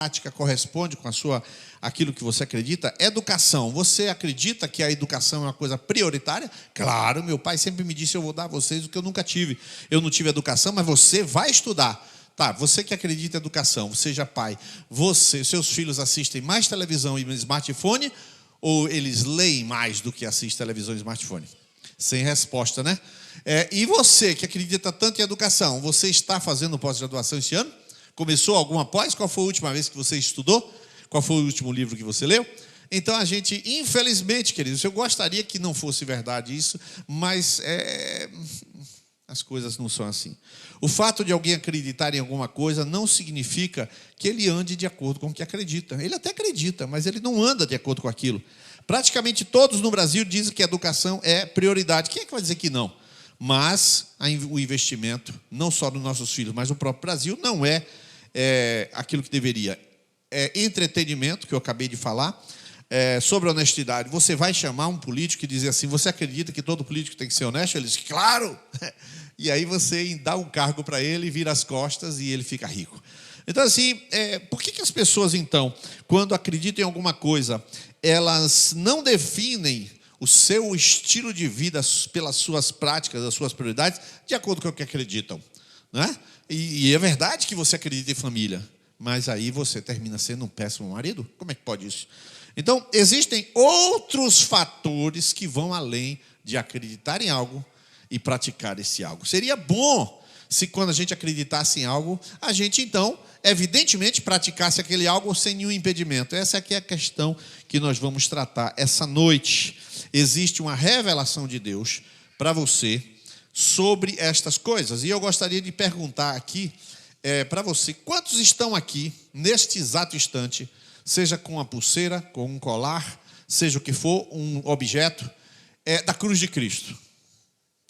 prática corresponde com aquilo que você acredita. Educação. Você acredita que a educação é uma coisa prioritária? Claro, meu pai sempre me disse: eu vou dar a vocês o que eu nunca tive. Eu não tive educação, mas você vai estudar. Tá, você que acredita em educação, seja pai, seus filhos assistem mais televisão e smartphone, ou eles leem mais do que assistem televisão e smartphone? Sem resposta, né? E você que acredita tanto em educação, você está fazendo pós-graduação esse ano? Começou alguma pós? Qual foi a última vez que você estudou? Qual foi o último livro que você leu? Então a gente, infelizmente, queridos, eu gostaria que não fosse verdade isso, mas as coisas não são assim. O fato de alguém acreditar em alguma coisa não significa que ele ande de acordo com o que acredita. Ele até acredita, mas ele não anda de acordo com aquilo. Praticamente todos no Brasil dizem que a educação é prioridade. Quem é que vai dizer que não? Mas o investimento, não só nos nossos filhos, mas no próprio Brasil, não é aquilo que deveria. Entretenimento, que eu acabei de falar, sobre honestidade. Você vai chamar um político e dizer assim: você acredita que todo político tem que ser honesto? Ele diz: claro! E aí você dá um cargo para ele, vira as costas e ele fica rico. Então, assim, por que as pessoas, então, quando acreditam em alguma coisa, elas não definem o seu estilo de vida pelas suas práticas, as suas prioridades, de acordo com o que acreditam, né? E é verdade que você acredita em família, mas aí você termina sendo um péssimo marido? Como é que pode isso? Então, existem outros fatores que vão além de acreditar em algo e praticar esse algo. Seria bom se, quando a gente acreditasse em algo, a gente, então, evidentemente, praticasse aquele algo sem nenhum impedimento. Essa aqui é a questão que nós vamos tratar essa noite. Existe uma revelação de Deus para você sobre estas coisas. E eu gostaria de perguntar aqui para você: quantos estão aqui, neste exato instante, seja com uma pulseira, com um colar, seja o que for, um objeto, da cruz de Cristo?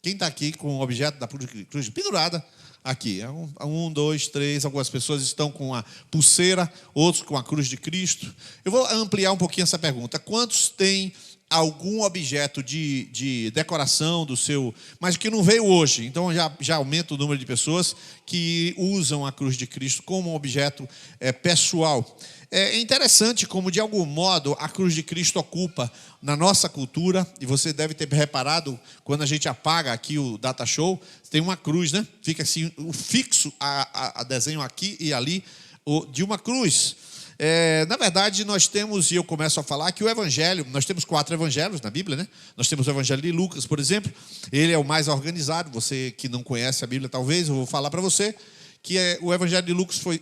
Quem está aqui com o objeto da cruz pendurada? Aqui, 1, 2, 3, algumas pessoas estão com a pulseira, outros com a cruz de Cristo. Eu vou ampliar um pouquinho essa pergunta. Quantos têm algum objeto de decoração do seu, mas que não veio hoje? Então já aumenta o número de pessoas que usam a cruz de Cristo como um objeto pessoal. É interessante como, de algum modo, a cruz de Cristo ocupa na nossa cultura, e você deve ter reparado, quando a gente apaga aqui o data show, tem uma cruz, né? Fica assim, o fixo a desenho aqui e ali de uma cruz. Na verdade, nós temos, e eu começo a falar, que o Evangelho, nós temos 4 evangelhos na Bíblia, né? Nós temos o Evangelho de Lucas, por exemplo. Ele é o mais organizado. Você que não conhece a Bíblia, talvez, eu vou falar para você que o Evangelho de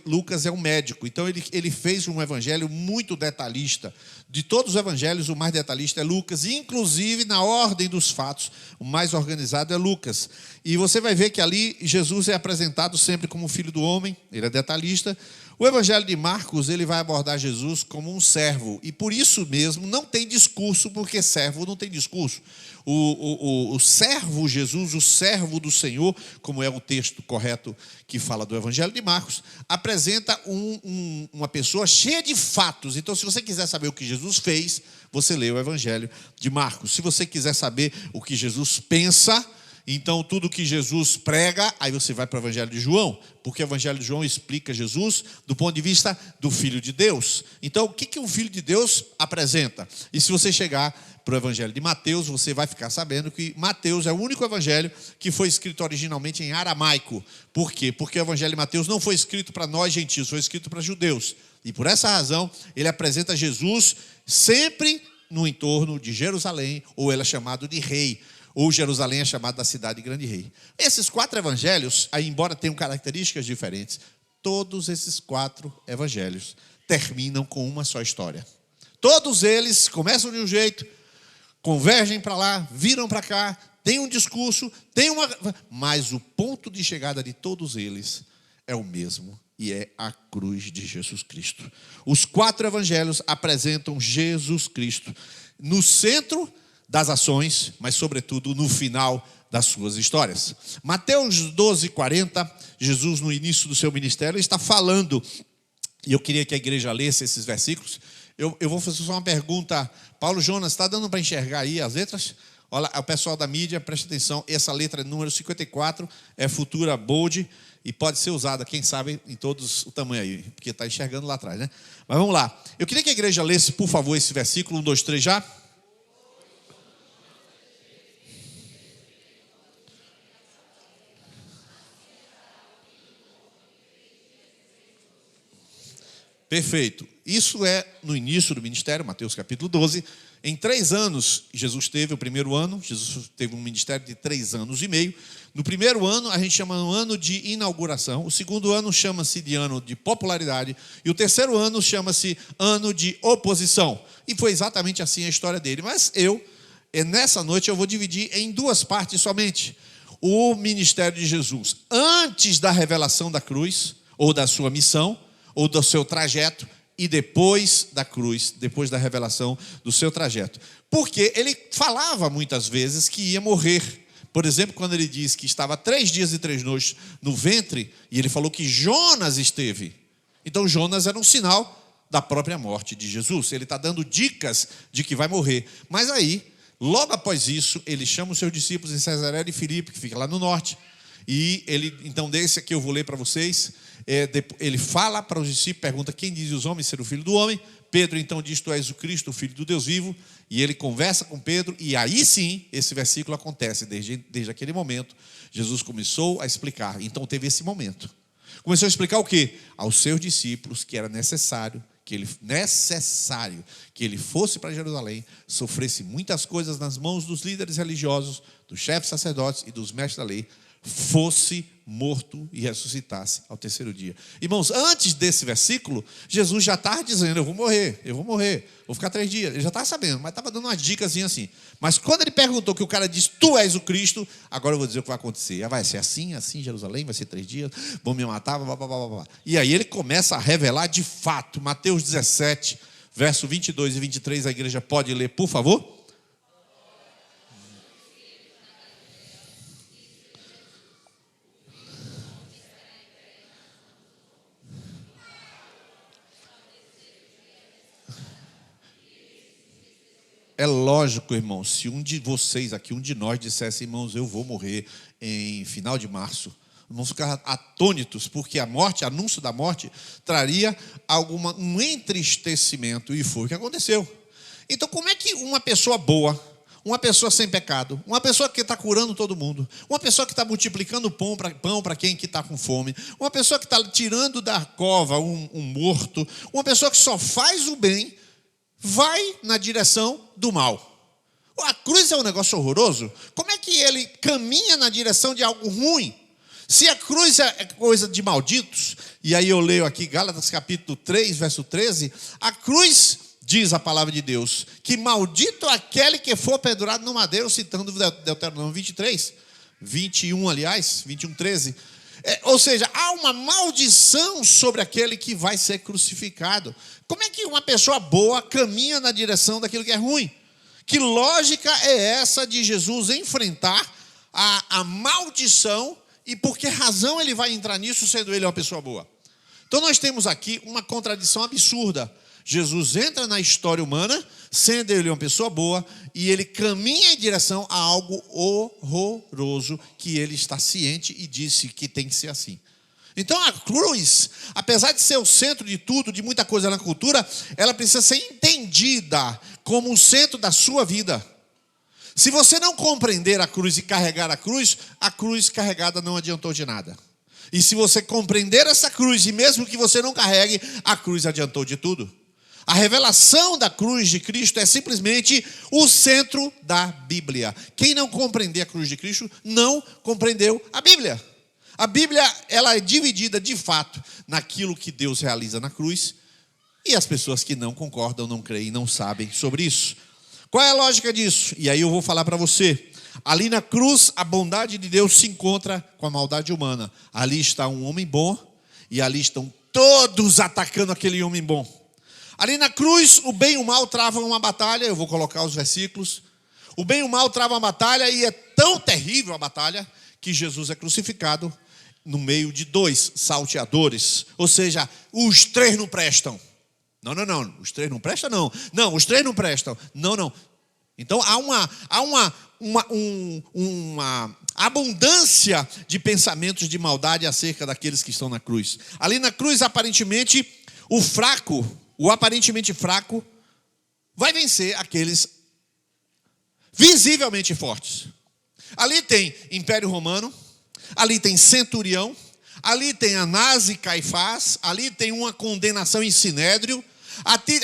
Lucas é um médico. Então, ele fez um evangelho muito detalhista. De todos os evangelhos, o mais detalhista é Lucas. E, inclusive, na ordem dos fatos, o mais organizado é Lucas. E você vai ver que ali Jesus é apresentado sempre como filho do homem. Ele é detalhista. O Evangelho de Marcos, ele vai abordar Jesus como um servo. E por isso mesmo não tem discurso, porque servo não tem discurso. O servo Jesus, o servo do Senhor, como é o texto correto que fala do Evangelho de Marcos, apresenta uma pessoa cheia de fatos. Então, se você quiser saber o que Jesus fez, você lê o Evangelho de Marcos. Se você quiser saber o que Jesus pensa, então tudo que Jesus prega, aí você vai para o Evangelho de João, porque o Evangelho de João explica Jesus do ponto de vista do Filho de Deus. Então, o que um Filho de Deus apresenta? E se você chegar para o Evangelho de Mateus, você vai ficar sabendo que Mateus é o único evangelho que foi escrito originalmente em aramaico. Por quê? Porque o Evangelho de Mateus não foi escrito para nós gentios, foi escrito para judeus. E por essa razão, ele apresenta Jesus sempre no entorno de Jerusalém, ou ele é chamado de rei. Ou Jerusalém é chamada da cidade de grande rei. Esses 4 evangelhos, aí, embora tenham características diferentes, todos esses 4 evangelhos terminam com uma só história. Todos eles começam de um jeito, convergem para lá, viram para cá, tem um discurso, mas o ponto de chegada de todos eles é o mesmo, e é a cruz de Jesus Cristo. Os 4 evangelhos apresentam Jesus Cristo no centro das ações, mas sobretudo no final das suas histórias. Mateus 12:40, Jesus no início do seu ministério está falando, e eu queria que a igreja lesse esses versículos. Eu vou fazer só uma pergunta. Paulo Jonas, está dando para enxergar aí as letras? Olha, o pessoal da mídia, preste atenção, essa letra número 54 é futura bold e pode ser usada, quem sabe, em todos o tamanho aí, porque está enxergando lá atrás, né? Mas vamos lá. Eu queria que a igreja lesse, por favor, esse versículo, 1, 2, 3 já. Perfeito. Isso é no início do ministério, Mateus capítulo 12. Em 3 anos, Jesus teve o primeiro ano, Jesus teve um ministério de 3 anos e meio. No primeiro ano, a gente chama um ano de inauguração. O segundo ano chama-se de ano de popularidade. E o terceiro ano chama-se ano de oposição. E foi exatamente assim a história dele. Mas nessa noite, eu vou dividir em 2 partes somente. O ministério de Jesus antes da revelação da cruz, ou da sua missão, ou do seu trajeto, e depois da cruz, depois da revelação do seu trajeto. Porque ele falava muitas vezes que ia morrer. Por exemplo, quando ele diz que estava 3 dias e 3 noites no ventre, e ele falou que Jonas esteve. Então Jonas era um sinal da própria morte de Jesus. Ele está dando dicas de que vai morrer. Mas aí, logo após isso, ele chama os seus discípulos em Cesareia de Filipe, que fica lá no norte. E ele, então, desse aqui eu vou ler para vocês. Ele fala para os discípulos, pergunta: quem diz os homens ser o filho do homem? Pedro então diz: tu és o Cristo, o filho do Deus vivo. E ele conversa com Pedro, e aí sim esse versículo acontece. Desde aquele momento Jesus começou a explicar. Então teve esse momento. Começou a explicar o quê? Aos seus discípulos que era necessário que ele fosse para Jerusalém, sofresse muitas coisas nas mãos dos líderes religiosos, dos chefes sacerdotes e dos mestres da lei, fosse morto e ressuscitasse ao terceiro dia. Irmãos, antes desse versículo, Jesus já estava dizendo: eu vou morrer, vou ficar 3 dias. Ele já estava sabendo, mas estava dando umas dicas assim. Mas quando ele perguntou, que o cara disse: tu és o Cristo, agora eu vou dizer o que vai acontecer. Vai ser assim, Jerusalém, vai ser 3 dias, vão me matar, blá, blá, blá, blá. E aí ele começa a revelar de fato. Mateus 17, verso 22 e 23, a igreja pode ler, por favor? É lógico, irmãos, se um de vocês aqui, um de nós dissesse: irmãos, eu vou morrer em final de março, vamos ficar atônitos, porque a morte, anúncio da morte, traria um entristecimento, e foi o que aconteceu. Então, como é que uma pessoa boa, uma pessoa sem pecado, uma pessoa que está curando todo mundo, uma pessoa que está multiplicando pão para quem que está com fome, uma pessoa que está tirando da cova um morto, uma pessoa que só faz o bem, vai na direção do mal? A cruz é um negócio horroroso. Como é que ele caminha na direção de algo ruim? Se a cruz é coisa de malditos, e aí eu leio aqui Gálatas capítulo 3, verso 13, a cruz, diz a palavra de Deus, que maldito aquele que for pendurado no madeiro, citando Deuteronômio 23, 21, aliás, 21, 13. Ou seja, há uma maldição sobre aquele que vai ser crucificado. Como é que uma pessoa boa caminha na direção daquilo que é ruim? Que lógica é essa de Jesus enfrentar a maldição, e por que razão ele vai entrar nisso, sendo ele uma pessoa boa? Então nós temos aqui uma contradição absurda. Jesus entra na história humana, sendo ele uma pessoa boa, e ele caminha em direção a algo horroroso que ele está ciente e disse que tem que ser assim. Então a cruz, apesar de ser o centro de tudo, de muita coisa na cultura, ela precisa ser entendida como o centro da sua vida. Se você não compreender a cruz e carregar a cruz carregada não adiantou de nada. E se você compreender essa cruz, e mesmo que você não carregue, a cruz adiantou de tudo. A revelação da cruz de Cristo é simplesmente o centro da Bíblia. Quem não compreender a cruz de Cristo não compreendeu a Bíblia. A Bíblia, ela é dividida de fato naquilo que Deus realiza na cruz, e as pessoas que não concordam, não creem, não sabem sobre isso. Qual é a lógica disso? E aí eu vou falar para você. Ali na cruz, a bondade de Deus se encontra com a maldade humana. Ali está um homem bom, e ali estão todos atacando aquele homem bom. Ali na cruz, o bem e o mal travam uma batalha. Eu vou colocar os versículos. O bem e o mal travam uma batalha, e é tão terrível a batalha que Jesus é crucificado no meio de 2 salteadores. Ou seja, os 3 não prestam. Não. Os 3 não prestam, não. Não, os 3 não prestam. Não. Então uma abundância de pensamentos de maldade acerca daqueles que estão na cruz. Ali na cruz, aparentemente, o aparentemente fraco, vai vencer aqueles visivelmente fortes. Ali tem Império Romano, ali tem centurião, ali tem Anás e Caifás, ali tem uma condenação em sinédrio,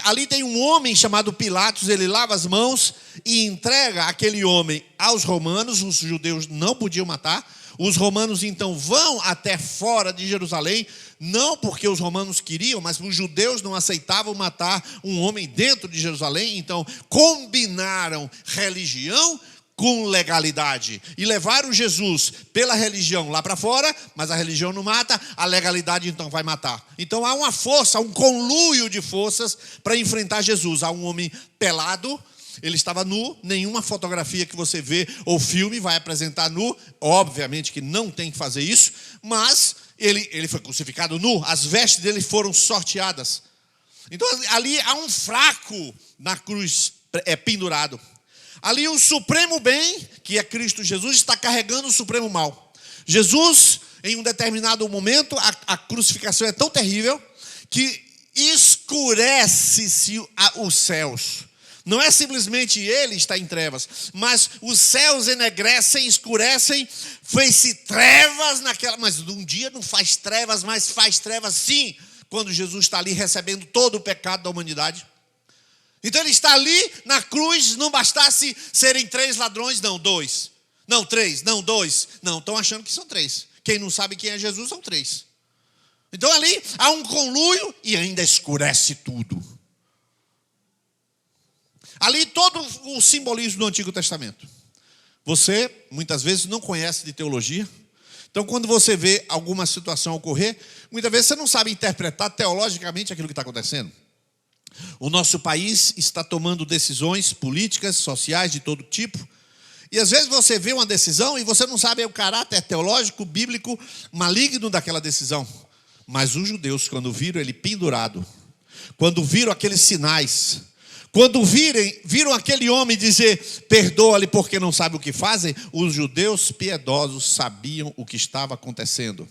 ali tem um homem chamado Pilatos, ele lava as mãos e entrega aquele homem aos romanos. Os judeus não podiam matar. Os romanos então vão até fora de Jerusalém, não porque os romanos queriam, mas os judeus não aceitavam matar um homem dentro de Jerusalém. Então combinaram religião com legalidade e levaram Jesus pela religião lá para fora, mas a religião não mata, a legalidade então vai matar. Então há uma força, um conluio de forças para enfrentar Jesus. Há um homem pelado, ele estava nu, nenhuma fotografia que você vê ou filme vai apresentar nu, obviamente que não tem que fazer isso, mas ele foi crucificado nu, as vestes dele foram sorteadas. Então ali há um fraco na cruz pendurado. Ali o supremo bem, que é Cristo Jesus, está carregando o supremo mal. Jesus, em um determinado momento, a crucificação é tão terrível que escurece-se os céus. Não é simplesmente ele está em trevas, mas os céus enegrecem, escurecem, fez-se trevas naquela... Mas um dia não faz trevas, mas faz trevas sim, quando Jesus está ali recebendo todo o pecado da humanidade. Então ele está ali na cruz, não bastasse serem 3 ladrões, não, 2. Não, 3, não, 2. Não, estão achando que são 3. Quem não sabe quem é Jesus, são 3. Então ali há um conluio e ainda escurece tudo. Ali todo o simbolismo do Antigo Testamento. Você, muitas vezes, não conhece de teologia. Então, quando você vê alguma situação ocorrer, muitas vezes você não sabe interpretar teologicamente aquilo que está acontecendo. O nosso país está tomando decisões políticas, sociais, de todo tipo. E às vezes você vê uma decisão e você não sabe o caráter teológico, bíblico, maligno daquela decisão. Mas os judeus, quando viram ele pendurado, quando viram aqueles sinais, quando viram aquele homem dizer, perdoa-lhe porque não sabe o que fazem, os judeus piedosos sabiam o que estava acontecendo.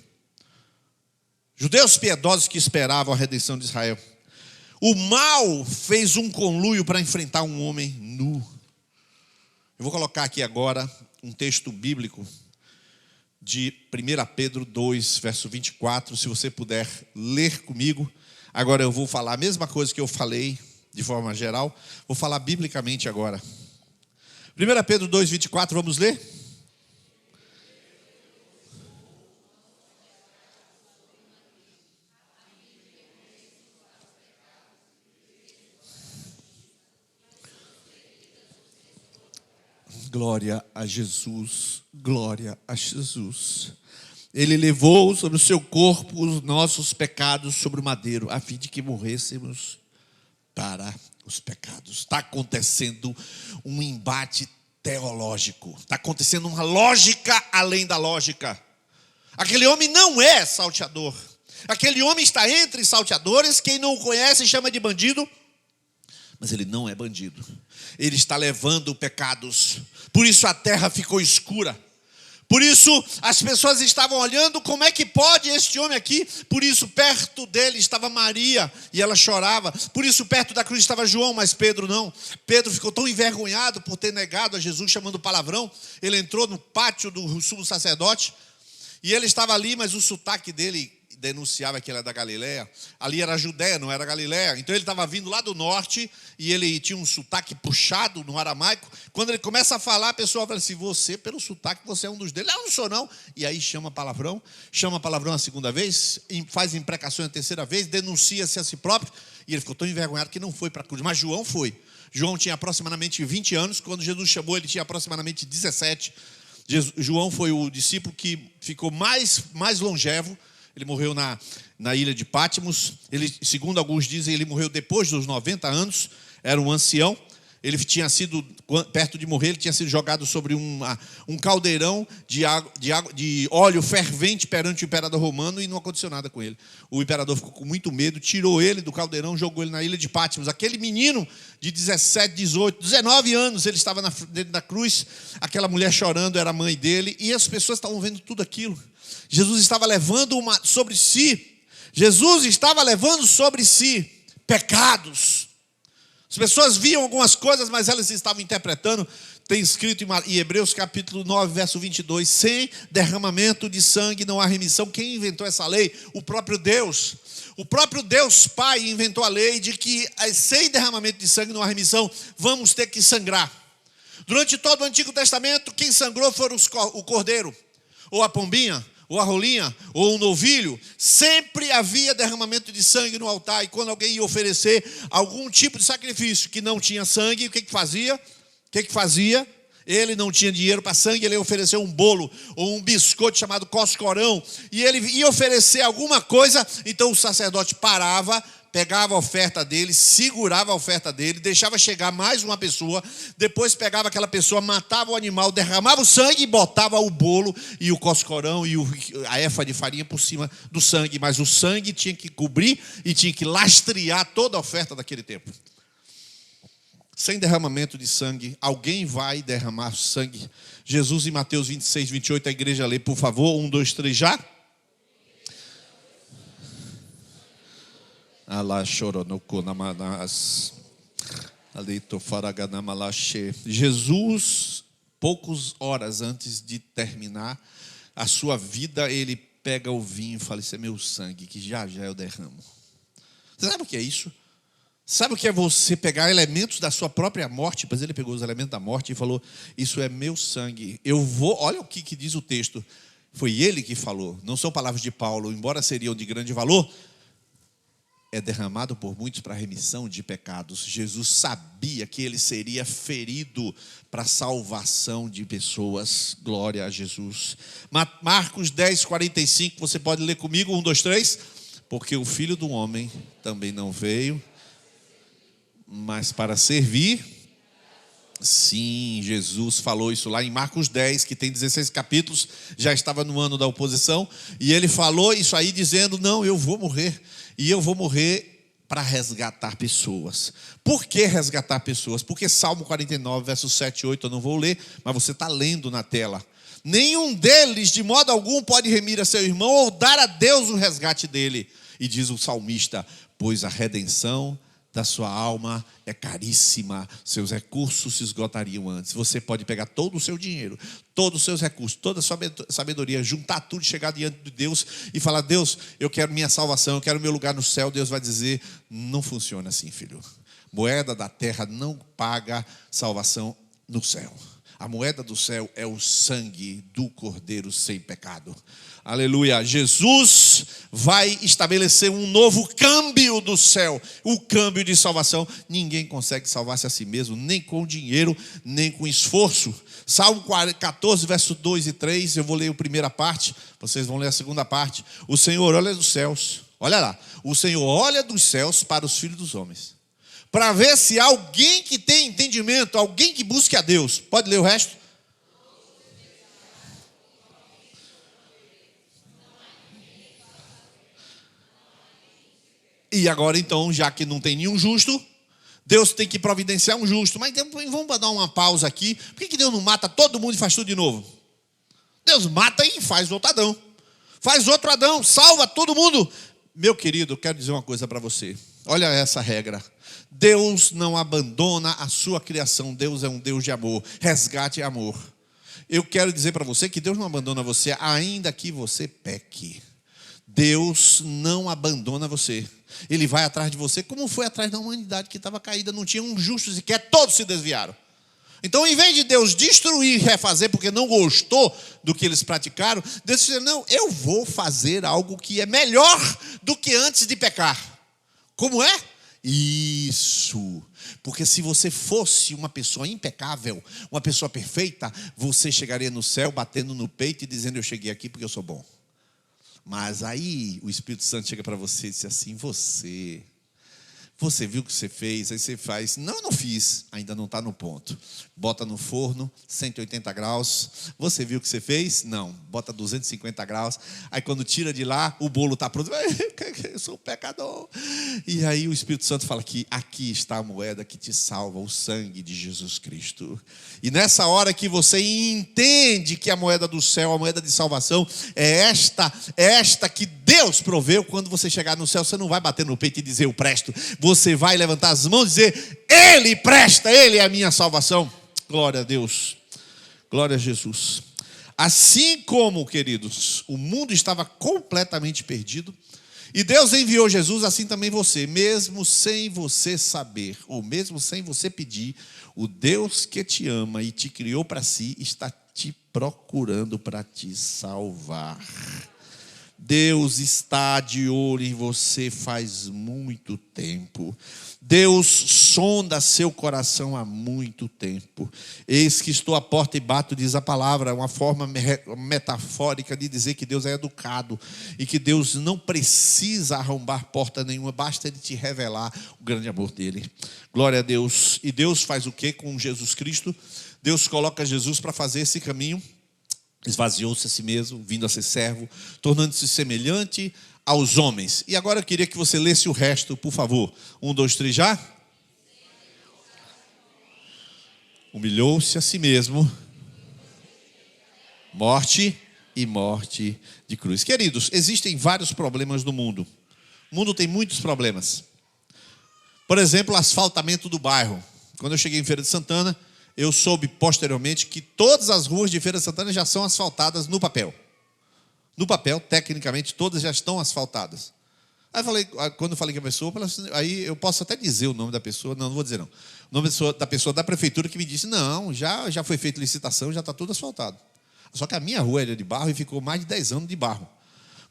Judeus piedosos que esperavam a redenção de Israel. O mal fez um conluio para enfrentar um homem nu. Eu vou colocar aqui agora um texto bíblico de 1 Pedro 2, verso 24. Se você puder ler comigo. Agora eu vou falar a mesma coisa que eu falei de forma geral. Vou falar biblicamente agora. 1 Pedro 2, 24, vamos ler? Glória a Jesus, glória a Jesus. Ele levou sobre o seu corpo os nossos pecados sobre o madeiro, a fim de que morrêssemos para os pecados. Está acontecendo um embate teológico. Está acontecendo uma lógica além da lógica. Aquele homem não é salteador. Aquele homem está entre salteadores. Quem não o conhece chama de bandido. Mas ele não é bandido. Ele está levando pecados. Por isso a terra ficou escura. Por isso as pessoas estavam olhando, como é que pode este homem aqui? Por isso perto dele estava Maria e ela chorava. Por isso perto da cruz estava João, mas Pedro não. Pedro ficou tão envergonhado por ter negado a Jesus chamando palavrão. Ele entrou no pátio do sumo sacerdote e ele estava ali, mas o sotaque dele denunciava que ele era da Galileia. Ali era Judéia, não era Galileia. Então ele estava vindo lá do norte e ele tinha um sotaque puxado no aramaico. Quando ele começa a falar, a pessoa fala assim, você, pelo sotaque, você é um dos deles. Não sou não. E aí chama palavrão a segunda vez, faz imprecação a terceira vez, denuncia-se a si próprio. E ele ficou tão envergonhado que não foi para a cruz. Mas João foi. João tinha aproximadamente 20 anos. Quando Jesus chamou, ele tinha aproximadamente 17. João foi o discípulo que ficou mais longevo. Ele morreu na ilha de Pátimos. Ele, segundo alguns dizem, ele morreu depois dos 90 anos. Era um ancião. Ele tinha sido, perto de morrer, ele tinha sido jogado sobre um caldeirão de óleo fervente perante o imperador romano e não aconteceu nada com ele. O imperador ficou com muito medo, tirou ele do caldeirão, jogou ele na ilha de Patmos. Aquele menino de 17, 18, 19 anos, ele estava dentro da cruz, aquela mulher chorando era a mãe dele, e as pessoas estavam vendo tudo aquilo. Jesus estava levando sobre si pecados. As pessoas viam algumas coisas, mas elas estavam interpretando. Tem escrito em Hebreus capítulo 9, verso 22, sem derramamento de sangue não há remissão. Quem inventou essa lei? O próprio Deus. O próprio Deus Pai inventou a lei de que sem derramamento de sangue não há remissão, vamos ter que sangrar. Durante todo o Antigo Testamento, quem sangrou foram o cordeiro, ou a pombinha, ou a rolinha, ou o novilho. Sempre havia derramamento de sangue no altar. E quando alguém ia oferecer algum tipo de sacrifício que não tinha sangue, o que fazia? Ele não tinha dinheiro para sangue, ele ia oferecer um bolo ou um biscoito chamado coscorão, e ele ia oferecer alguma coisa. Então o sacerdote parava, pegava a oferta dele, segurava a oferta dele, deixava chegar mais uma pessoa, depois pegava aquela pessoa, matava o animal, derramava o sangue e botava o bolo e o coscorão e a éfa de farinha por cima do sangue. Mas o sangue tinha que cobrir e tinha que lastrear toda a oferta daquele tempo. Sem derramamento de sangue, alguém vai derramar sangue. Jesus, em Mateus 26, 28, a igreja lê, por favor, 1, 2, 3, já. Jesus, poucas horas antes de terminar a sua vida, ele pega o vinho e fala: isso é meu sangue, que já já eu derramo. Você sabe o que é isso? Sabe o que é você pegar elementos da sua própria morte? Pois ele pegou os elementos da morte e falou: isso é meu sangue, eu vou. Olha o que diz o texto. Foi ele que falou, não são palavras de Paulo, embora seriam de grande valor. É derramado por muitos para a remissão de pecados. Jesus sabia que ele seria ferido para a salvação de pessoas. Glória a Jesus. Marcos 10, 45, você pode ler comigo, 1, 2, 3. Porque o Filho do Homem também não veio, mas para servir. Sim, Jesus falou isso lá em Marcos 10, que tem 16 capítulos, já estava no ano da oposição, e ele falou isso aí dizendo: não, eu vou morrer, e eu vou morrer para resgatar pessoas. Por que resgatar pessoas? Porque Salmo 49, versos 7 e 8, eu não vou ler, mas você está lendo na tela. Nenhum deles, de modo algum, pode remir a seu irmão ou dar a Deus o resgate dele. E diz o salmista: pois a redenção da sua alma é caríssima, seus recursos se esgotariam antes. Você pode pegar todo o seu dinheiro, todos os seus recursos, toda a sua sabedoria, juntar tudo, chegar diante de Deus e falar: Deus, eu quero minha salvação, eu quero meu lugar no céu. Deus vai dizer: não funciona assim, filho. Moeda da terra não paga salvação no céu. A moeda do céu é o sangue do Cordeiro sem pecado. Aleluia. Jesus vai estabelecer um novo câmbio do céu, o câmbio de salvação. Ninguém consegue salvar-se a si mesmo, nem com dinheiro, nem com esforço. Salmo 14, verso 2 e 3, eu vou ler a primeira parte, vocês vão ler a segunda parte. O Senhor olha dos céus, olha lá, o Senhor olha dos céus para os filhos dos homens, para ver se há alguém que tem entendimento, alguém que busque a Deus. Pode ler o resto? E agora então, já que não tem nenhum justo, Deus tem que providenciar um justo. Mas vamos dar uma pausa aqui. Por que Deus não mata todo mundo e faz tudo de novo? Deus mata e faz outro Adão. Faz outro Adão, salva todo mundo. Meu querido, eu quero dizer uma coisa para você. Olha essa regra. Deus não abandona a sua criação. Deus é um Deus de amor. Resgate é amor. Eu quero dizer para você que Deus não abandona você, ainda que você peque. Deus não abandona você. Ele vai atrás de você, como foi atrás da humanidade que estava caída. Não tinha um justo sequer, todos se desviaram. Então, em vez de Deus destruir e refazer, porque não gostou do que eles praticaram, Deus disse: não, eu vou fazer algo que é melhor do que antes de pecar. Como é? Isso. Porque se você fosse uma pessoa impecável, uma pessoa perfeita, você chegaria no céu batendo no peito e dizendo: eu cheguei aqui porque eu sou bom. Mas aí o Espírito Santo chega para você e diz assim: Você viu o que você fez? Aí você faz, não, eu não fiz, ainda não está no ponto. Bota no forno, 180 graus. Você viu o que você fez? Não, bota 250 graus. Aí quando tira de lá, o bolo está pronto. Eu sou um pecador. E aí o Espírito Santo fala que aqui está a moeda que te salva, o sangue de Jesus Cristo. E nessa hora que você entende que a moeda do céu, a moeda de salvação, é esta que Deus proveu. Quando você chegar no céu, você não vai bater no peito e dizer eu presto. Você vai levantar as mãos e dizer, Ele presta, Ele é a minha salvação. Glória a Deus, glória a Jesus. Assim como, queridos, o mundo estava completamente perdido, e Deus enviou Jesus, assim também você, mesmo sem você saber, ou mesmo sem você pedir, o Deus que te ama e te criou para si, está te procurando para te salvar. Deus está de olho em você faz muito tempo. Deus sonda seu coração há muito tempo. Eis que estou à porta e bato, diz a palavra, uma forma metafórica de dizer que Deus é educado e que Deus não precisa arrombar porta nenhuma, basta Ele te revelar o grande amor dEle. Glória a Deus. E Deus faz o que com Jesus Cristo? Deus coloca Jesus para fazer esse caminho. Esvaziou-se a si mesmo, vindo a ser servo, tornando-se semelhante aos homens. E agora eu queria que você lesse o resto, por favor. 1, 2, 3, já? Humilhou-se a si mesmo, morte e morte de cruz. Queridos, existem vários problemas no mundo. O mundo tem muitos problemas. Por exemplo, o asfaltamento do bairro. Quando eu cheguei em Feira de Santana, eu soube posteriormente que todas as ruas de Feira de Santana já são asfaltadas no papel. No papel, tecnicamente, todas já estão asfaltadas. Quando eu falei com a pessoa, aí eu posso até dizer o nome da pessoa, não vou dizer não. O nome da pessoa da prefeitura que me disse, não, já foi feita licitação, já está tudo asfaltado. Só que a minha rua era de barro e ficou mais de 10 anos de barro.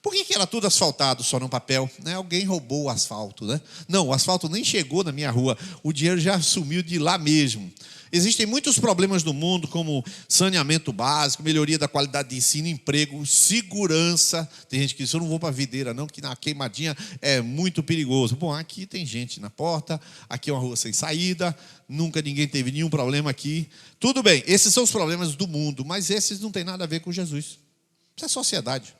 Por que era tudo asfaltado só no papel? Alguém roubou o asfalto, né? Não, o asfalto nem chegou na minha rua, o dinheiro já sumiu de lá mesmo. Existem muitos problemas no mundo, como saneamento básico, melhoria da qualidade de ensino, emprego, segurança. Tem gente que diz, eu não vou para a videira não, que na queimadinha é muito perigoso. Bom, aqui tem gente na porta, aqui é uma rua sem saída, nunca ninguém teve nenhum problema aqui. Tudo bem, esses são os problemas do mundo, mas esses não têm nada a ver com Jesus. Isso é sociedade.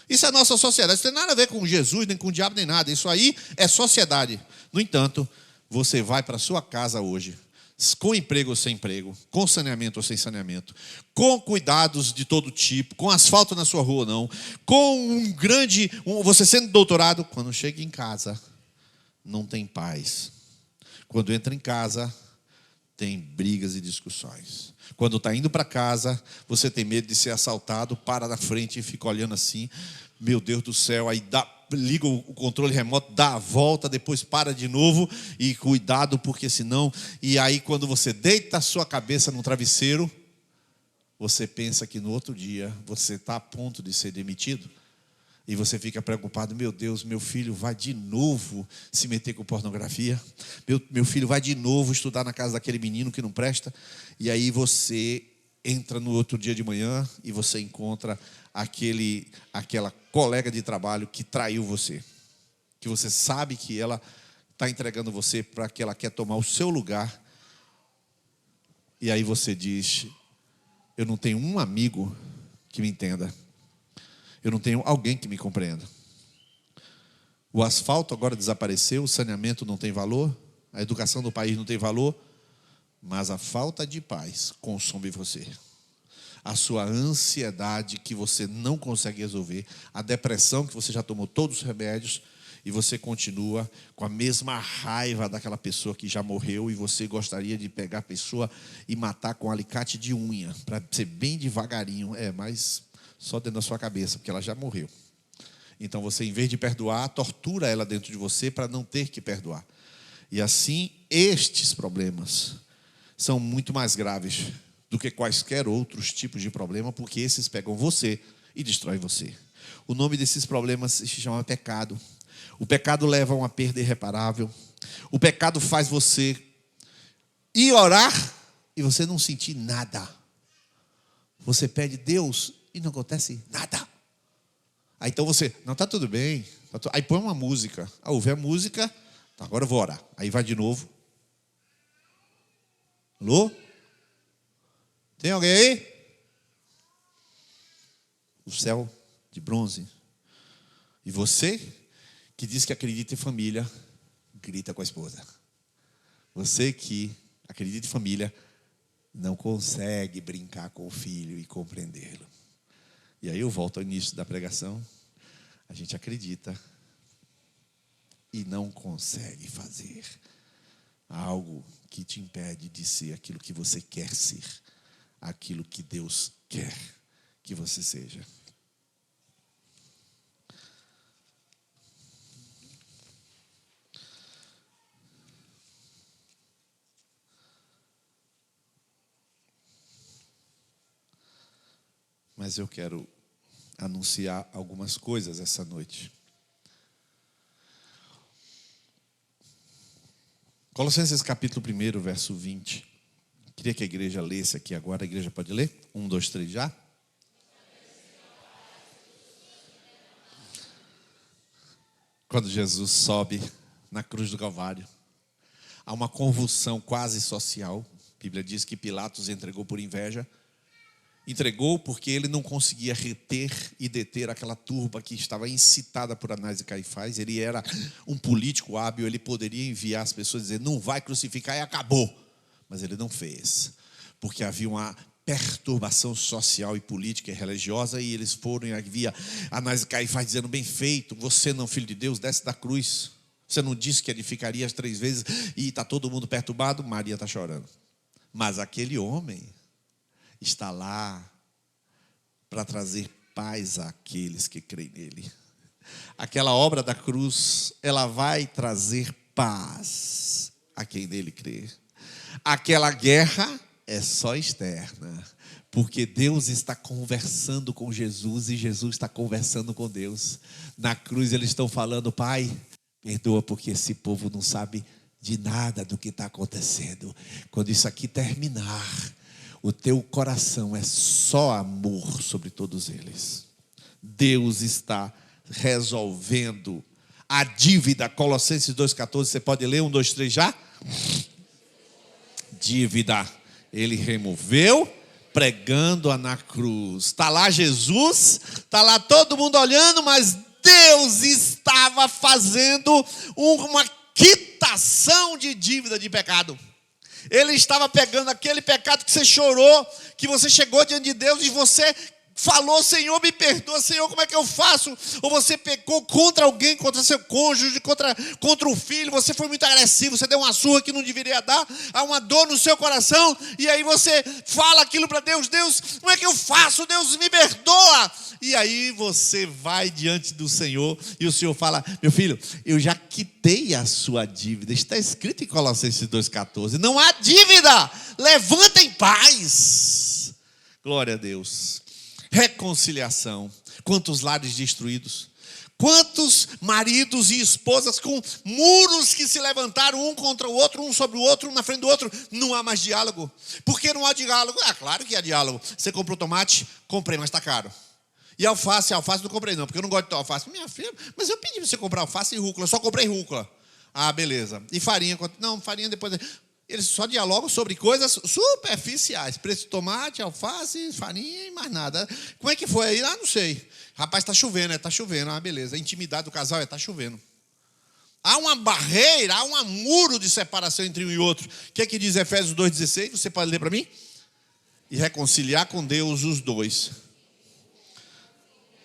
Isso é a nossa sociedade, isso não tem nada a ver com Jesus, nem com o diabo, nem nada. Isso aí é sociedade. No entanto, você vai para a sua casa hoje, com emprego ou sem emprego, com saneamento ou sem saneamento, com cuidados de todo tipo, com asfalto na sua rua ou não, com você sendo doutorado, quando chega em casa, não tem paz. Quando entra em casa, tem brigas e discussões. Quando está indo para casa, você tem medo de ser assaltado, para na frente e fica olhando assim, meu Deus do céu, aí liga o controle remoto, dá a volta, depois para de novo e cuidado, porque senão... E aí quando você deita a sua cabeça no travesseiro, você pensa que no outro dia você está a ponto de ser demitido. E você fica preocupado, meu Deus, meu filho vai de novo se meter com pornografia. Meu filho vai de novo estudar na casa daquele menino que não presta. E aí você entra no outro dia de manhã e você encontra aquela colega de trabalho que traiu você. Que você sabe que ela está entregando você para que ela quer tomar o seu lugar. E aí você diz, eu não tenho um amigo que me entenda. Eu não tenho alguém que me compreenda. O asfalto agora desapareceu, o saneamento não tem valor, a educação do país não tem valor, mas a falta de paz consome você. A sua ansiedade que você não consegue resolver, a depressão que você já tomou todos os remédios e você continua com a mesma raiva daquela pessoa que já morreu e você gostaria de pegar a pessoa e matar com um alicate de unha, para ser bem devagarinho, mas só dentro da sua cabeça, porque ela já morreu. Então você, em vez de perdoar, tortura ela dentro de você para não ter que perdoar. E assim, estes problemas são muito mais graves do que quaisquer outros tipos de problema, porque esses pegam você e destroem você. O nome desses problemas se chama pecado. O pecado leva a uma perda irreparável. O pecado faz você ir orar e você não sentir nada. Você pede Deus e não acontece nada. Aí então você, não, está tudo bem. Aí põe uma música. Ouve a música, Agora eu vou orar. Aí vai de novo. Alô? Tem alguém aí? O céu de bronze. E você que diz que acredita em família, grita com a esposa. Você que acredita em família, não consegue brincar com o filho e compreendê-lo. E aí eu volto ao início da pregação. A gente acredita e não consegue fazer algo que te impede de ser aquilo que você quer ser, aquilo que Deus quer que você seja. Mas eu quero anunciar algumas coisas essa noite. Colossenses capítulo 1, verso 20. Queria que a igreja lesse aqui agora. A igreja pode ler? 1, 2, 3 já? Quando Jesus sobe na cruz do Calvário, há uma convulsão quase social. A Bíblia diz que Pilatos entregou por inveja. Entregou porque ele não conseguia reter e deter aquela turba que estava incitada por Anás e Caifás. Ele era um político hábil, ele poderia enviar as pessoas e dizer, não vai crucificar e acabou. Mas ele não fez, porque havia uma perturbação social e política e religiosa, e eles foram e havia Anás e Caifás dizendo, bem feito, você não, filho de Deus, desce da cruz. Você não disse que edificaria as 3 vezes e está todo mundo perturbado? Maria está chorando. Mas aquele homem está lá para trazer paz àqueles que creem nele. Aquela obra da cruz, ela vai trazer paz a quem nele crê. Aquela guerra é só externa, porque Deus está conversando com Jesus e Jesus está conversando com Deus. Na cruz eles estão falando, Pai, perdoa porque esse povo não sabe de nada do que está acontecendo. Quando isso aqui terminar, o teu coração é só amor sobre todos eles. Deus está resolvendo a dívida. Colossenses 2,14, você pode ler? 1, 2, 3 já? Dívida. Ele removeu, pregando-a na cruz. Está lá Jesus, está lá todo mundo olhando, mas Deus estava fazendo uma quitação de dívida de pecado. Ele estava pegando aquele pecado que você chorou, que você chegou diante de Deus e você falou, Senhor, me perdoa, Senhor, como é que eu faço? Ou você pecou contra alguém, contra seu cônjuge, contra o filho, você foi muito agressivo, você deu uma surra que não deveria dar, há uma dor no seu coração, e aí você fala aquilo para Deus, Deus, como é que eu faço? Deus, me perdoa. E aí você vai diante do Senhor e o Senhor fala, meu filho, eu já quitei a sua dívida. Está escrito em Colossenses 2,14. Não há dívida, levanta em paz. Glória a Deus. Reconciliação. Quantos lares destruídos. Quantos maridos e esposas com muros que se levantaram um contra o outro, um sobre o outro, um na frente do outro. Não há mais diálogo. Por que não há diálogo? Claro que há diálogo. Você comprou tomate? Comprei, mas está caro. E alface não comprei não, porque eu não gosto de alface. Minha filha, mas eu pedi para você comprar alface e rúcula, eu só comprei rúcula. Ah, beleza. E farinha? Não, farinha depois. Eles só dialogam sobre coisas superficiais. Preço de tomate, alface, farinha e mais nada. Como é que foi aí? Não sei. Rapaz, está chovendo, está chovendo. Ah, beleza. A intimidade do casal está chovendo. Há uma barreira, há um muro de separação entre um e outro. O que é que diz Efésios 2,16? Você pode ler para mim? E reconciliar com Deus os dois.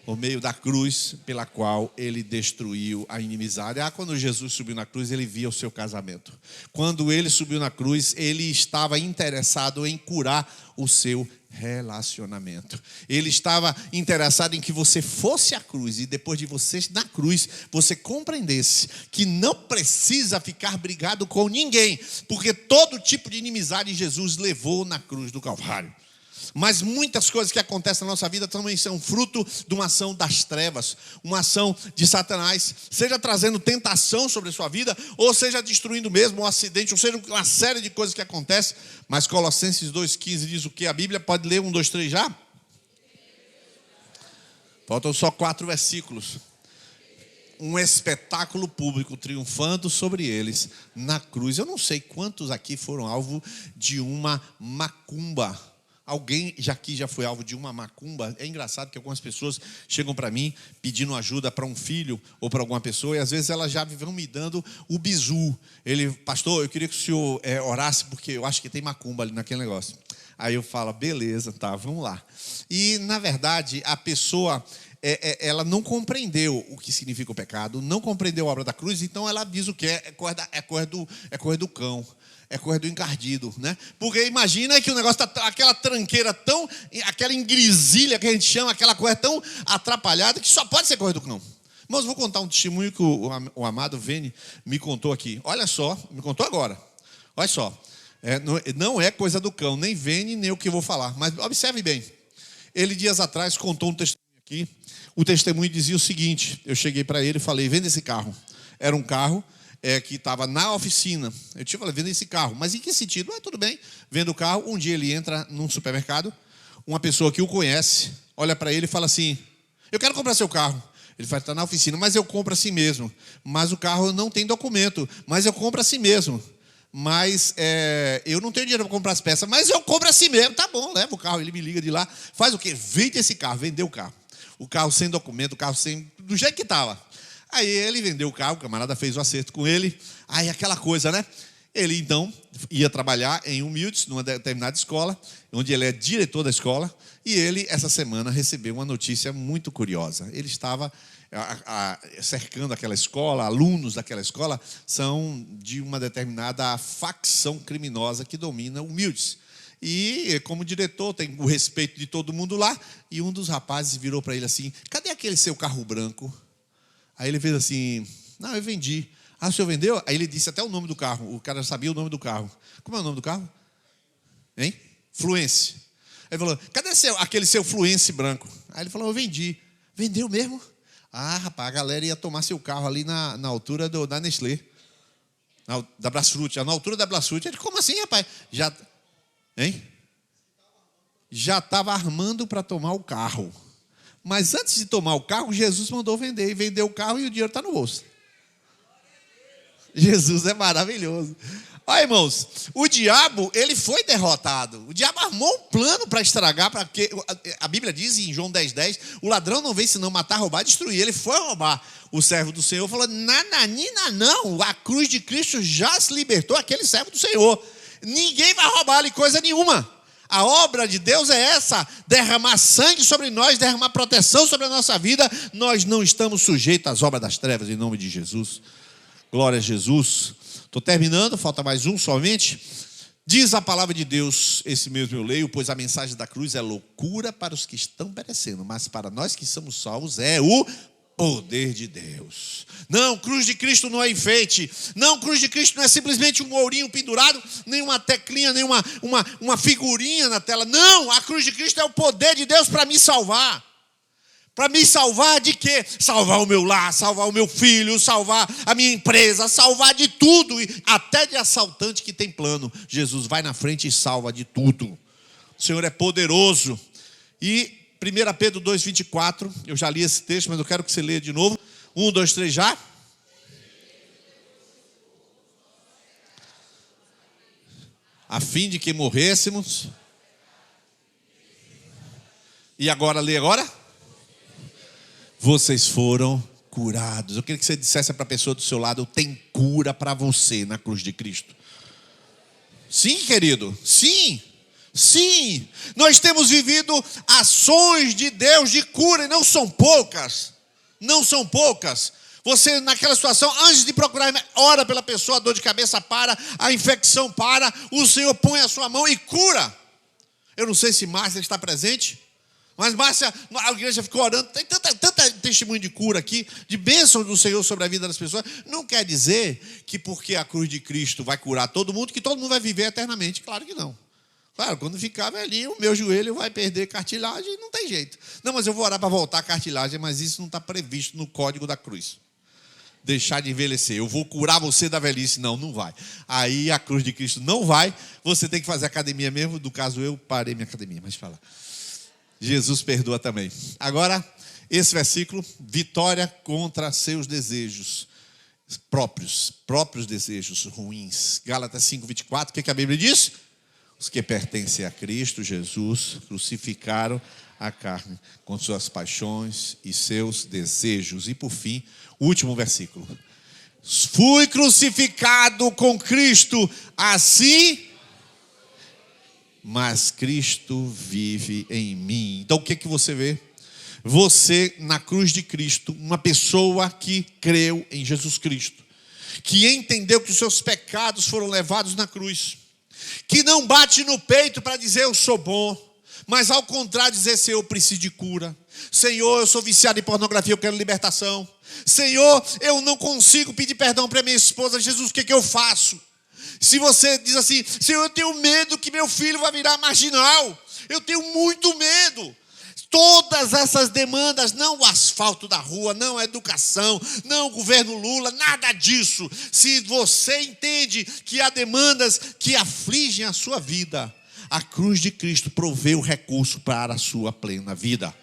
Por meio da cruz pela qual ele destruiu a inimizade. Quando Jesus subiu na cruz, ele via o seu casamento. Quando ele subiu na cruz, ele estava interessado em curar o seu relacionamento. Ele estava interessado em que você fosse à cruz e depois de você na cruz, você compreendesse que não precisa ficar brigado com ninguém, porque todo tipo de inimizade Jesus levou na cruz do Calvário. Mas muitas coisas que acontecem na nossa vida também são fruto de uma ação das trevas, uma ação de Satanás, seja trazendo tentação sobre a sua vida, ou seja destruindo mesmo um acidente, ou seja uma série de coisas que acontecem. Mas Colossenses 2,15 diz o que? A Bíblia pode ler 1, 2, 3 já? Faltam só 4 versículos. um espetáculo público triunfando sobre eles na cruz. Eu não sei quantos aqui foram alvo de uma macumba. Alguém aqui já foi alvo de uma macumba? É engraçado que algumas pessoas chegam para mim pedindo ajuda para um filho ou para alguma pessoa, e às vezes elas já vão me dando o bizu. Pastor, eu queria que o senhor orasse, porque eu acho que tem macumba ali naquele negócio. Aí eu falo, beleza, tá, vamos lá. E, na verdade, a pessoa, ela não compreendeu o que significa o pecado, não compreendeu a obra da cruz, então ela avisa o que é correr do cão. É correr do encardido, né? Porque imagina que o negócio tá aquela tranqueira tão, aquela engrisilha que a gente chama, aquela coisa tão atrapalhada que só pode ser correr do cão. Mas vou contar um testemunho que o amado Vene me contou aqui. Olha só, me contou agora. Olha só, não é coisa do cão, nem Vene, nem o que eu vou falar. Mas observe bem. Ele dias atrás contou um testemunho aqui. O testemunho dizia o seguinte: eu cheguei para ele e falei, vende esse carro. Era um carro que estava na oficina. Eu te falei, vendo esse carro. Mas em que sentido? Tudo bem, vendo o carro. Um dia ele entra num supermercado, uma pessoa que o conhece, olha para ele e fala assim, eu quero comprar seu carro. Ele fala, está na oficina, mas eu compro assim mesmo. Mas o carro não tem documento, mas eu compro assim mesmo. Mas eu não tenho dinheiro para comprar as peças, mas eu compro assim mesmo. Tá bom, leva o carro. Ele me liga de lá, faz o quê? Vende esse carro, vendeu o carro. O carro sem documento, o carro do jeito que estava. Aí ele vendeu o carro, o camarada fez o acerto com ele. Aí aquela coisa, né? Ele então ia trabalhar em Humildes, numa determinada escola, onde ele é diretor da escola. E ele, essa semana, recebeu uma notícia muito curiosa. Ele estava cercando aquela escola, alunos daquela escola são de uma determinada facção criminosa que domina Humildes. E, como diretor, tem o respeito de todo mundo lá. E um dos rapazes virou para ele assim, cadê aquele seu carro branco? Aí ele fez assim, não, eu vendi. Ah, o senhor vendeu? Aí ele disse até o nome do carro. O cara sabia o nome do carro. Como é o nome do carro? Hein? Fluence. Aí ele falou, cadê aquele seu Fluence branco? Aí ele falou, eu vendi. Vendeu mesmo? Ah, rapaz, a galera ia tomar seu carro ali na altura da Nestlé. Da Brasfruit. Na altura da Brasfruit. Ele, como assim, rapaz? Já estava armando para tomar o carro. Mas antes de tomar o carro, Jesus mandou vender. E vendeu o carro e o dinheiro está no bolso. Jesus é maravilhoso. Olha, irmãos, o diabo, ele foi derrotado. O diabo armou um plano para estragar, porque a Bíblia diz em João 10:10, o ladrão não vem senão matar, roubar, destruir. Ele foi roubar. O servo do Senhor falou, nananina não, a cruz de Cristo já se libertou aquele servo do Senhor. Ninguém vai roubar-lhe coisa nenhuma. A obra de Deus é essa, derramar sangue sobre nós, derramar proteção sobre a nossa vida. Nós não estamos sujeitos às obras das trevas, em nome de Jesus. Glória a Jesus. Estou terminando, falta mais um somente. Diz a palavra de Deus, esse mesmo eu leio, pois a mensagem da cruz é loucura para os que estão perecendo, mas para nós que somos salvos é o poder de Deus. Não, cruz de Cristo não é enfeite. Não, cruz de Cristo não é simplesmente um ourinho pendurado, nem uma teclinha, nem uma figurinha na tela. Não, a cruz de Cristo é o poder de Deus para me salvar. Para me salvar de quê? Salvar o meu lar, salvar o meu filho, salvar a minha empresa, salvar de tudo, até de assaltante que tem plano. Jesus vai na frente e salva de tudo. O Senhor é poderoso. E 1 Pedro 2,24, eu já li esse texto, mas eu quero que você leia de novo. 1, 2, 3, já? A fim de que morrêssemos. E agora, lê agora. Vocês foram curados. Eu queria que você dissesse para a pessoa do seu lado, tem cura para você na cruz de Cristo. Sim, querido, sim. Sim, nós temos vivido ações de Deus de cura, e não são poucas. Não são poucas. Você naquela situação, antes de procurar, ora pela pessoa, a dor de cabeça para, a infecção para, o Senhor põe a sua mão e cura. Eu não sei se Márcia está presente, mas Márcia, a igreja ficou orando, tem tanta testemunho de cura aqui, de bênção do Senhor sobre a vida das pessoas. Não quer dizer que porque a cruz de Cristo vai curar todo mundo, que todo mundo vai viver eternamente. Claro que não. Claro, quando ficar velhinho, o meu joelho vai perder cartilagem, não tem jeito. Não, mas eu vou orar para voltar a cartilagem, mas isso não está previsto no código da cruz. Deixar de envelhecer, eu vou curar você da velhice. Não, não vai. Aí a cruz de Cristo não vai, você tem que fazer academia mesmo. No caso, eu parei minha academia, mas fala. Jesus perdoa também. Agora, esse versículo, vitória contra seus desejos próprios desejos ruins. Gálatas 5:24, o que a Bíblia diz? Os que pertencem a Cristo Jesus crucificaram a carne com suas paixões e seus desejos. E por fim, o último versículo. Fui crucificado com Cristo, assim, mas Cristo vive em mim. Então o que você vê? Você na cruz de Cristo, uma pessoa que creu em Jesus Cristo, que entendeu que os seus pecados foram levados na cruz, que não bate no peito para dizer eu sou bom, mas ao contrário dizer Senhor, eu preciso de cura. Senhor, eu sou viciado em pornografia, eu quero libertação. Senhor, eu não consigo pedir perdão para minha esposa. Jesus, o que eu faço? Se você diz assim, Senhor, eu tenho medo que meu filho vai virar marginal, eu tenho muito medo. Todas essas demandas, não o asfalto da rua, não a educação, não o governo Lula, nada disso. Se você entende que há demandas que afligem a sua vida, a cruz de Cristo provê o recurso para a sua plena vida.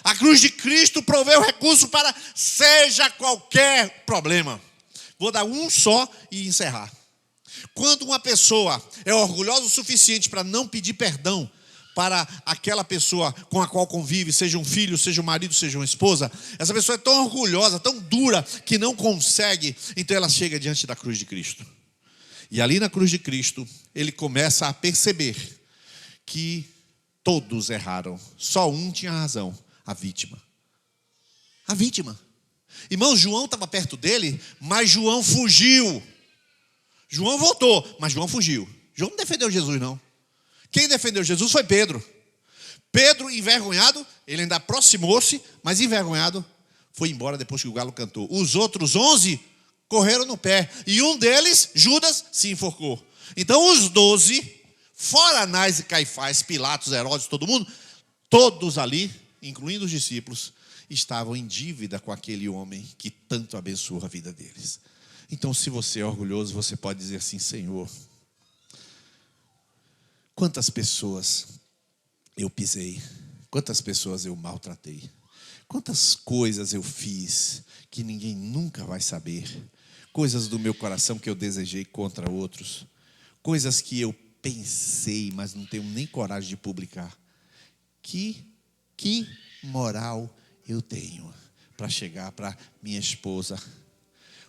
A cruz de Cristo provê o recurso para seja qualquer problema. Vou dar um só e encerrar. Quando uma pessoa é orgulhosa o suficiente para não pedir perdão para aquela pessoa com a qual convive, seja um filho, seja um marido, seja uma esposa, essa pessoa é tão orgulhosa, tão dura, que não consegue, então ela chega diante da cruz de Cristo. E ali na cruz de Cristo, ele começa a perceber que todos erraram, só um tinha razão, a vítima. A vítima. Irmão, João estava perto dele, mas João fugiu. João voltou, mas João fugiu. João não defendeu Jesus, não. Quem defendeu Jesus foi Pedro. Pedro, envergonhado, ele ainda aproximou-se, mas envergonhado, foi embora depois que o galo cantou. Os outros 11 correram no pé, e um deles, Judas, se enforcou. Então os 12, fora Anás e Caifás, Pilatos, Herodes, todo mundo, todos ali, incluindo os discípulos, estavam em dívida com aquele homem que tanto abençoou a vida deles. Então, se você é orgulhoso, você pode dizer assim, Senhor, quantas pessoas eu pisei, quantas pessoas eu maltratei, quantas coisas eu fiz que ninguém nunca vai saber, coisas do meu coração que eu desejei contra outros, coisas que eu pensei, mas não tenho nem coragem de publicar. Que moral eu tenho para chegar para minha esposa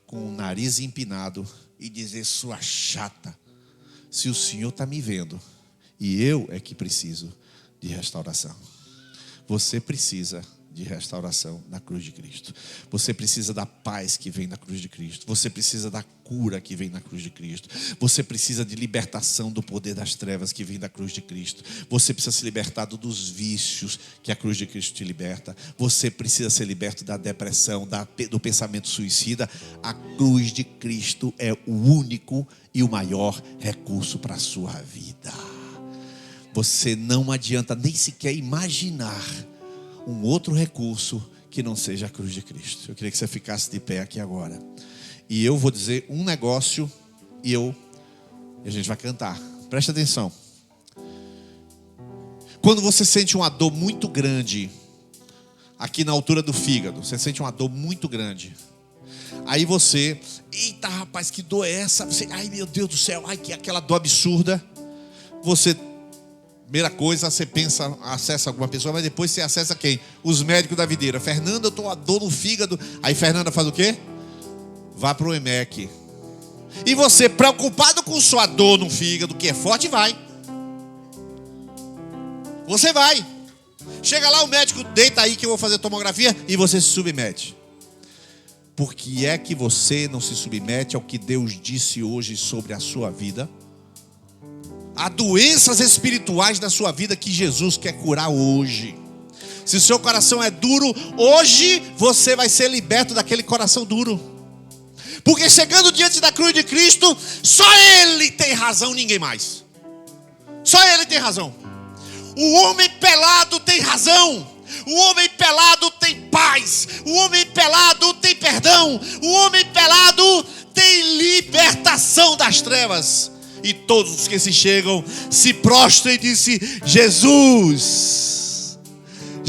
com o nariz empinado e dizer, sua chata, se o Senhor está me vendo, e eu é que preciso de restauração. Você precisa de restauração na cruz de Cristo. Você precisa da paz que vem na cruz de Cristo. Você precisa da cura que vem na cruz de Cristo. Você precisa de libertação do poder das trevas que vem da cruz de Cristo. Você precisa ser libertado dos vícios que a cruz de Cristo te liberta. Você precisa ser liberto da depressão, do pensamento suicida. A cruz de Cristo é o único e o maior recurso para a sua vida. Você não adianta nem sequer imaginar um outro recurso que não seja a cruz de Cristo. Eu queria que você ficasse de pé aqui agora. E eu vou dizer um negócio e a gente vai cantar. Presta atenção. Quando você sente uma dor muito grande, aqui na altura do fígado, você sente uma dor muito grande. Aí você, eita rapaz, que dor é essa? Você, ai meu Deus do céu, ai que aquela dor absurda. Você, primeira coisa, você pensa, acessa alguma pessoa, mas depois você acessa quem? Os médicos da videira. Fernanda, eu estou com dor no fígado. Aí Fernanda faz o quê? Vá para o EMEC. E você, preocupado com sua dor no fígado, que é forte, vai. Você vai. Chega lá, o médico deita aí que eu vou fazer tomografia e você se submete. Por que é que você não se submete ao que Deus disse hoje sobre a sua vida? Há doenças espirituais na sua vida que Jesus quer curar hoje. Se o seu coração é duro, hoje você vai ser liberto daquele coração duro. Porque chegando diante da cruz de Cristo, só Ele tem razão, ninguém mais. Só Ele tem razão. O homem pelado tem razão. O homem pelado tem paz. O homem pelado tem perdão. O homem pelado tem libertação das trevas. E todos os que se chegam se prostram e dizem, Jesus,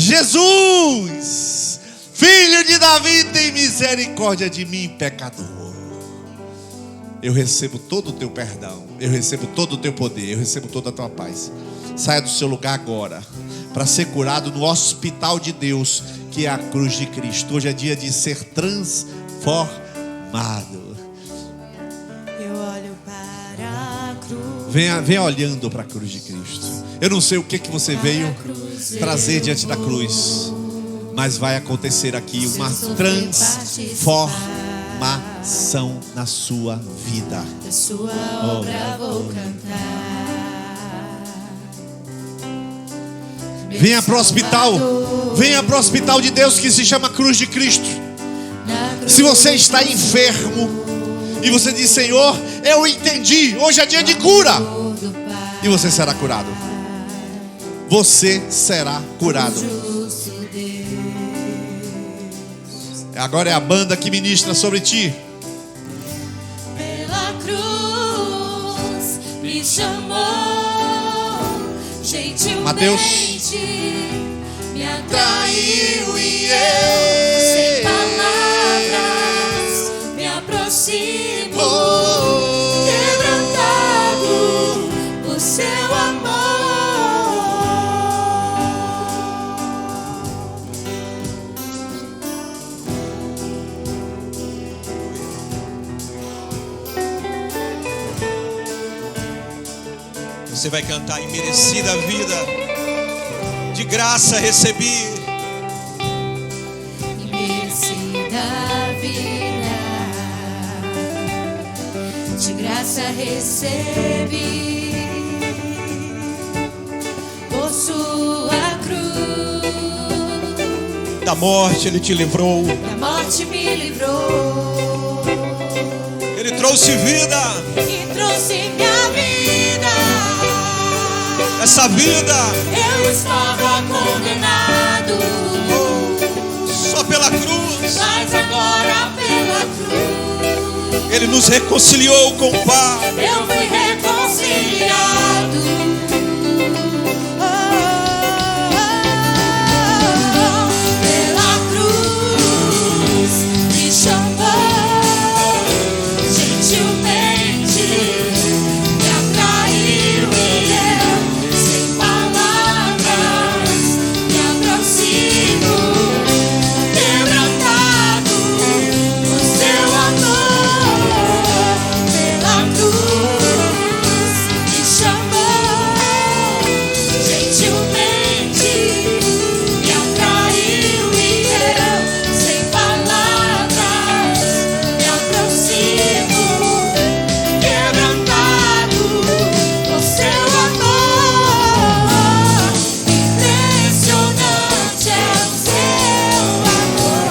Jesus, Filho de Davi, tem misericórdia de mim, pecador. Eu recebo todo o teu perdão, eu recebo todo o teu poder, eu recebo toda a tua paz. Saia do seu lugar agora, para ser curado no hospital de Deus, que é a cruz de Cristo. Hoje é dia de ser transformado. Eu olho para a cruz. Venha olhando para a cruz de Cristo. Eu não sei o que você veio trazer diante da cruz, mas vai acontecer aqui uma transformação na sua vida. Da sua obra vou cantar. Venha para o hospital. Venha para o hospital de Deus, que se chama Cruz de Cristo. Se você está enfermo e você diz: Senhor, eu entendi, hoje é dia de cura, e você será curado. Você será curado. Agora é a banda que ministra sobre ti. Pela cruz me chamou, gentilmente Mateus. me atraiu e eu, sem palavras, me aproximo, quebrantado por seu amor. Você vai cantar: imerecida vida, de graça recebi. Imerecida vida, de graça recebi. Por sua cruz, Da morte Ele te livrou. da morte me livrou Ele trouxe vida. e trouxe minha vida. Essa vida Eu estava condenado, só pela cruz. mas agora pela cruz Ele nos reconciliou com o Pai. eu fui reconciliado. Pela cruz me chamou, gentilmente me atraiu e eu, sem palavras, me aproximo, quebrantado por seu amor. Pela cruz me chamou, gentilmente me atraiu e eu, sem palavras, me aproximo, quebrantado por seu amor. Impressionante é o seu amor.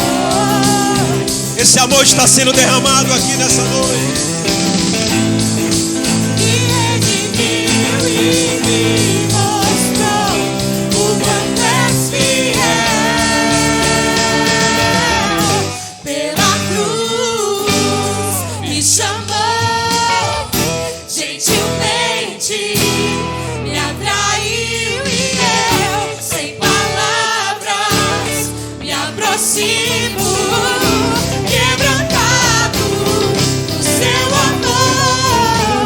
Esse amor está sendo derramado aqui nessa noite. Que redimiu e me mostrou o quanto és fiel. Pela cruz me chamou, gentilmente me atraiu e eu, sem palavras, me aproximo, quebrantado por seu amor.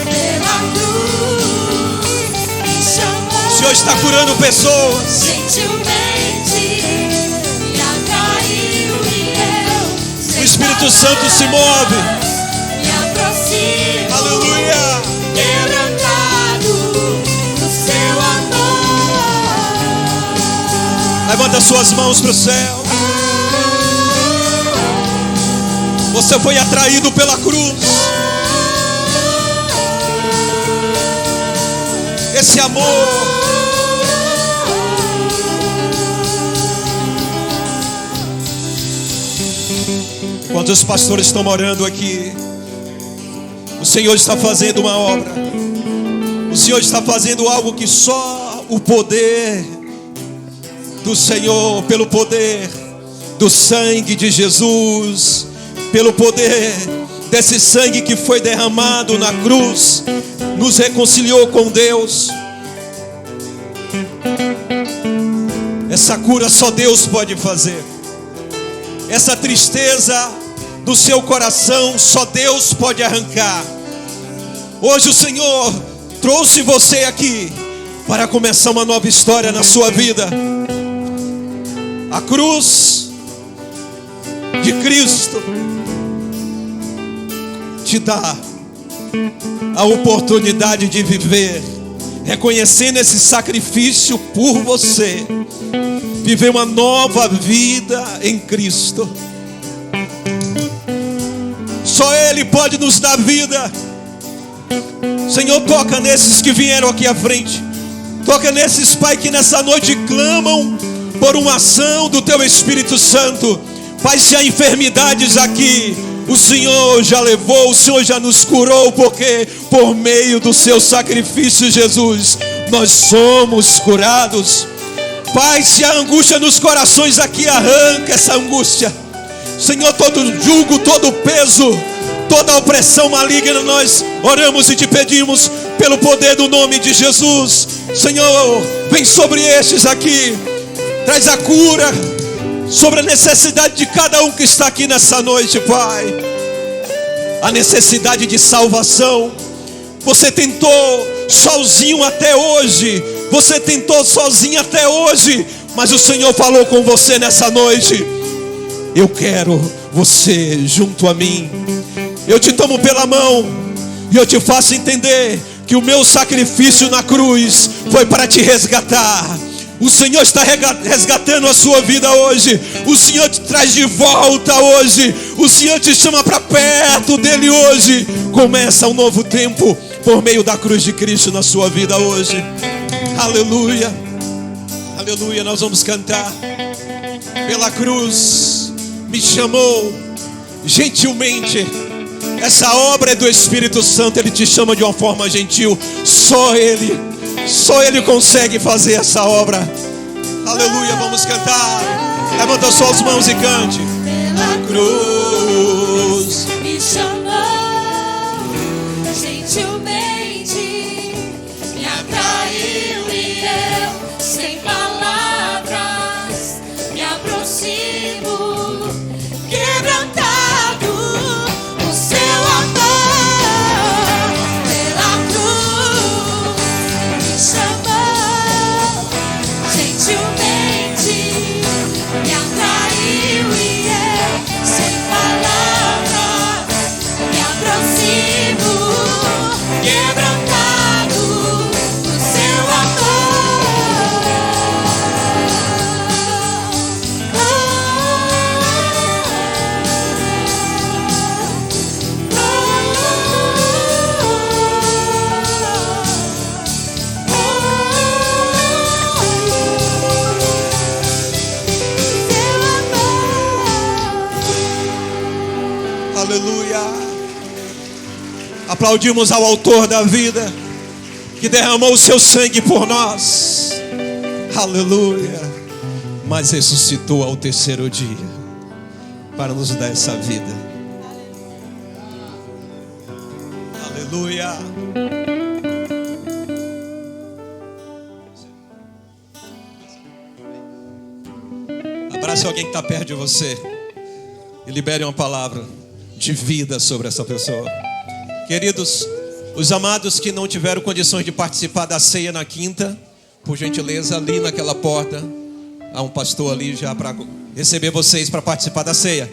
Pela cruz me chamou, O Senhor está curando pessoas. gentilmente me atraiu e eu, O sem Espírito Santo se move. palavras, me aproximo, Aleluia. quebrantado por seu amor. Levanta suas mãos para o céu. Você foi atraído pela cruz. Esse amor. Enquanto os pastores estão orando aqui, o Senhor está fazendo uma obra. O Senhor está fazendo algo que só o poder do Senhor, pelo poder do sangue de Jesus, pelo poder desse sangue que foi derramado na cruz, nos reconciliou com Deus. essa cura só Deus pode fazer. Essa tristeza do seu coração só Deus pode arrancar. Hoje o Senhor trouxe você aqui para começar uma nova história na sua vida. A cruz de Cristo te dá a oportunidade de viver, reconhecendo esse sacrifício por você, viver uma nova vida em Cristo. Só Ele pode nos dar vida. Senhor, toca nesses que vieram aqui à frente. Toca nesses, Pai, que nessa noite clamam por uma ação do Teu Espírito Santo. Pai, se há enfermidades aqui, o Senhor já levou, o Senhor já nos curou, porque por meio do Seu sacrifício, Jesus, nós somos curados. Pai, se há angústia nos corações aqui, arranca essa angústia. Senhor, todo jugo, todo peso, toda opressão maligna, nós oramos e te pedimos pelo poder do nome de Jesus. Senhor, vem sobre estes aqui, traz a cura sobre a necessidade de cada um que está aqui nessa noite, Pai. A necessidade de salvação. Você tentou sozinho até hoje, você tentou sozinho até hoje, mas o Senhor falou com você nessa noite: eu quero você junto a mim. Eu te tomo pela mão e eu te faço entender que o meu sacrifício na cruz foi para te resgatar. O Senhor está resgatando a sua vida hoje. O Senhor te traz de volta hoje. O Senhor te chama para perto dele hoje. Começa um novo tempo por meio da cruz de Cristo na sua vida hoje. Aleluia, aleluia. Nós vamos cantar. Pela cruz me chamou gentilmente. Essa obra é do Espírito Santo. Ele te chama de uma forma gentil. Só Ele consegue fazer essa obra. Aleluia, vamos cantar. Levanta suas mãos e cante. Pela cruz me chamou gentilmente, me atraiu e eu, sem palavras, me aproximo, quebrantado. Aleluia. Aplaudimos ao autor da vida, que derramou o seu sangue por nós. Aleluia. Mas ressuscitou ao terceiro dia para nos dar essa vida. Aleluia. Abrace alguém que está perto de você e libere uma palavra de vida sobre essa pessoa. Queridos, os amados que não tiveram condições de participar da ceia na quinta, por gentileza, ali naquela porta há um pastor ali já para receber vocês para participar da ceia.